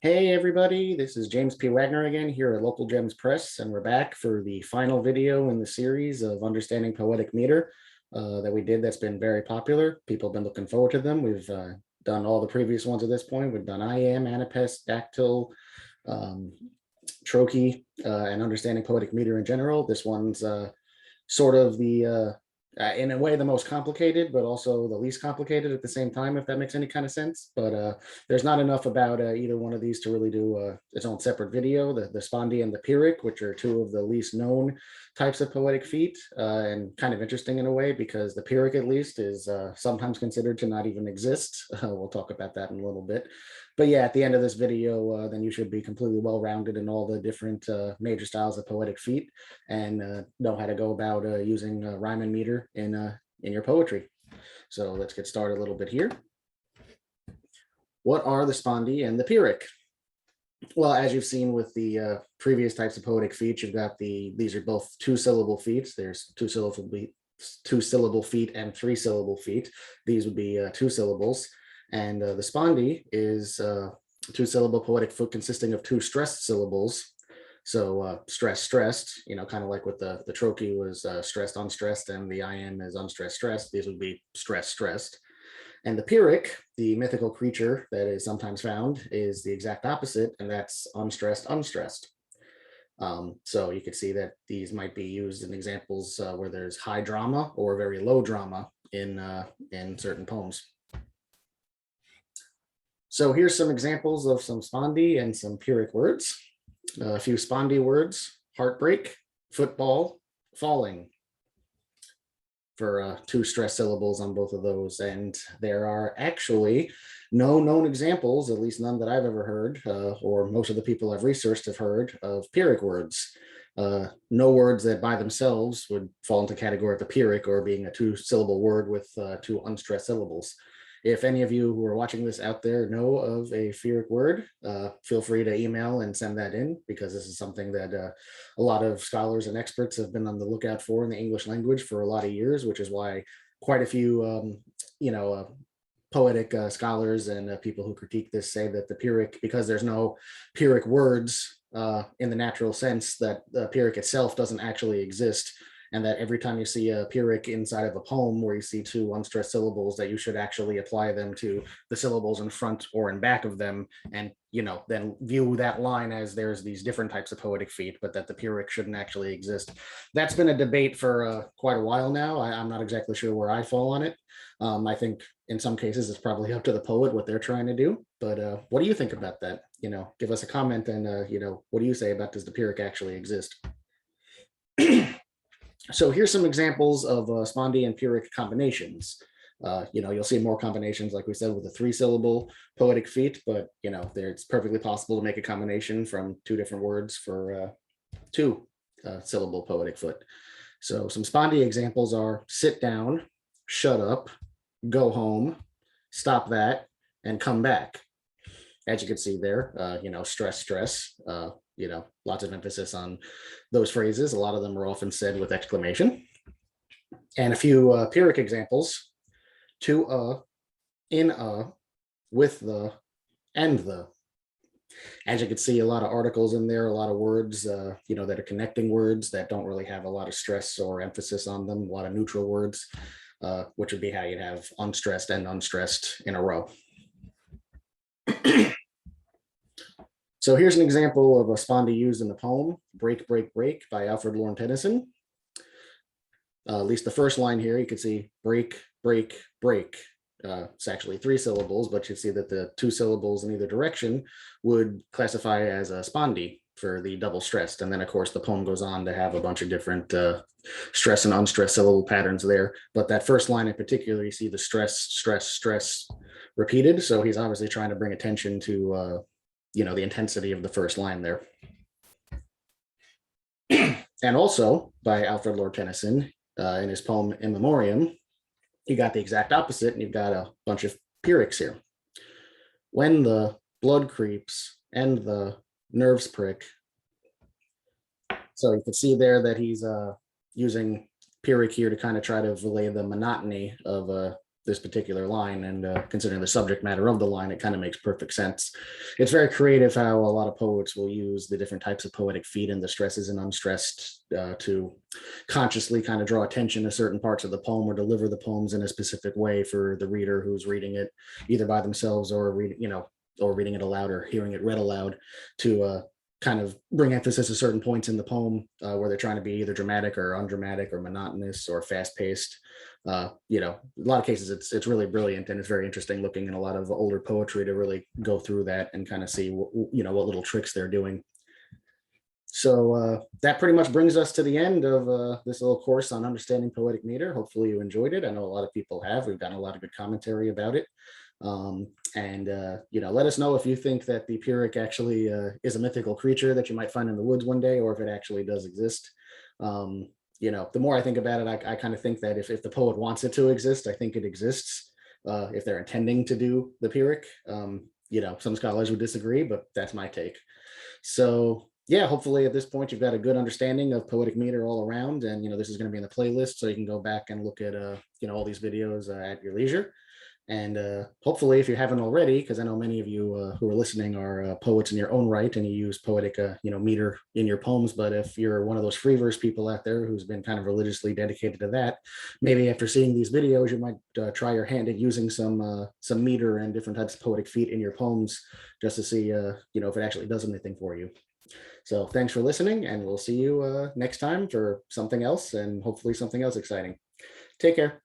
Hey everybody, this is James P. Wagner again here at Local Gems Press, and we're back for the final video in the series of Understanding Poetic Meter that we did. That's been very popular. People have been looking forward to them. We've done all the previous ones at this point. We've done iamb, anapest, dactyl, um, trochee, and Understanding Poetic Meter in general. This one's sort of in a way, the most complicated, but also the least complicated at the same time, if that makes any kind of sense. But there's not enough about either one of these to really do its own separate video. The Spondee and the Pyrrhic, which are two of the least known types of poetic feet, and kind of interesting in a way, because the Pyrrhic, at least, is sometimes considered to not even exist. We'll talk about that in a little bit. But yeah, at the end of this video, then you should be completely well-rounded in all the different major styles of poetic feet, and know how to go about using rhyme and meter in your poetry. So let's get started a little bit here. What are the Spondee and the Pyrrhic? Well, as you've seen with the previous types of poetic feet, you've got these are both two-syllable feet. There's two-syllable feet and three-syllable feet. These would be 2 syllables. And the Spondee is a 2-syllable poetic foot consisting of 2 stressed syllables. So stressed, stressed, kind of like with the trochee was stressed, unstressed, and the iamb is unstressed, stressed. These would be stressed, stressed. And the Pyrrhic, the mythical creature that is sometimes found, is the exact opposite, and that's unstressed, unstressed. So you could see that these might be used in examples where there's high drama or very low drama in certain poems. So here's some examples of some Spondee and some Pyrrhic words. A few Spondee words: heartbreak, football, falling, for 2 stress syllables on both of those. And there are actually no known examples, at least none that I've ever heard, or most of the people I've researched have heard, of Pyrrhic words. No words that by themselves would fall into the category of a Pyrrhic or being a 2-syllable word with 2 unstressed syllables. If any of you who are watching this out there know of a Pyrrhic word, feel free to email and send that in, because this is something that a lot of scholars and experts have been on the lookout for in the English language for a lot of years, which is why quite a few, poetic scholars and people who critique this say that the Pyrrhic, because there's no Pyrrhic words in the natural sense, that the Pyrrhic itself doesn't actually exist, and that every time you see a Pyrrhic inside of a poem where you see 2 unstressed syllables, that you should actually apply them to the syllables in front or in back of them, and then view that line as there's these different types of poetic feet, but that the Pyrrhic shouldn't actually exist. That's been a debate for quite a while now. I'm not exactly sure where I fall on it. I think in some cases it's probably up to the poet what they're trying to do. But what do you think about that? Give us a comment, and what do you say about, does the Pyrrhic actually exist? So here's some examples of Spondee and Pyrrhic combinations. You'll see more combinations, like we said, with a 3-syllable poetic feet, but it's perfectly possible to make a combination from 2 different words for 2-syllable poetic foot. So some Spondee examples are sit down, shut up, go home, stop that, and come back. As you can see there, stress, stress, lots of emphasis on those phrases. A lot of them are often said with exclamation. And a few Pyrrhic examples: to, in, with the, and the. As you can see, a lot of articles in there, a lot of words, that are connecting words that don't really have a lot of stress or emphasis on them, a lot of neutral words, which would be how you'd have unstressed and unstressed in a row. So here's an example of a Spondee used in the poem Break, Break, Break by Alfred Lord Tennyson. At least the first line here, you can see break, break, break. It's actually 3 syllables, but you see that the 2 syllables in either direction would classify as a Spondee for the double stressed. And then, of course, the poem goes on to have a bunch of different stress and unstressed syllable patterns there. But that first line in particular, you see the stress, stress, stress repeated. So he's obviously trying to bring attention to the intensity of the first line there. And also by Alfred Lord Tennyson in his poem In Memoriam, you got the exact opposite, and you've got a bunch of Pyrrhics here. When the blood creeps and the nerves prick. So you can see there that he's using Pyrrhic here to kind of try to relay the monotony of this particular line, and considering the subject matter of the line, it kind of makes perfect sense. It's very creative how a lot of poets will use the different types of poetic feet and the stresses and unstressed to consciously kind of draw attention to certain parts of the poem or deliver the poems in a specific way for the reader who's reading it either by themselves or or reading it aloud or hearing it read aloud to kind of bring emphasis to certain points in the poem where they're trying to be either dramatic or undramatic or monotonous or fast paced. A lot of cases it's really brilliant, and it's very interesting looking in a lot of older poetry to really go through that and kind of see what little tricks they're doing. So that pretty much brings us to the end of this little course on understanding poetic meter. Hopefully you enjoyed it. I know a lot of people have. We've gotten a lot of good commentary about it. And let us know if you think that the Pyrrhic actually is a mythical creature that you might find in the woods one day, or if it actually does exist. The more I think about it, I kind of think that if the poet wants it to exist, I think it exists. If they're intending to do the Pyrrhic, some scholars would disagree, but that's my take. So yeah, hopefully at this point you've got a good understanding of poetic meter all around, and this is going to be in the playlist, so you can go back and look at all these videos at your leisure. And hopefully, if you haven't already, because I know many of you who are listening are poets in your own right, and you use poetic, meter in your poems. But if you're one of those free verse people out there who's been kind of religiously dedicated to that, maybe after seeing these videos, you might try your hand at using some meter and different types of poetic feet in your poems, just to see, if it actually does anything for you. So thanks for listening, and we'll see you next time for something else, and hopefully something else exciting. Take care.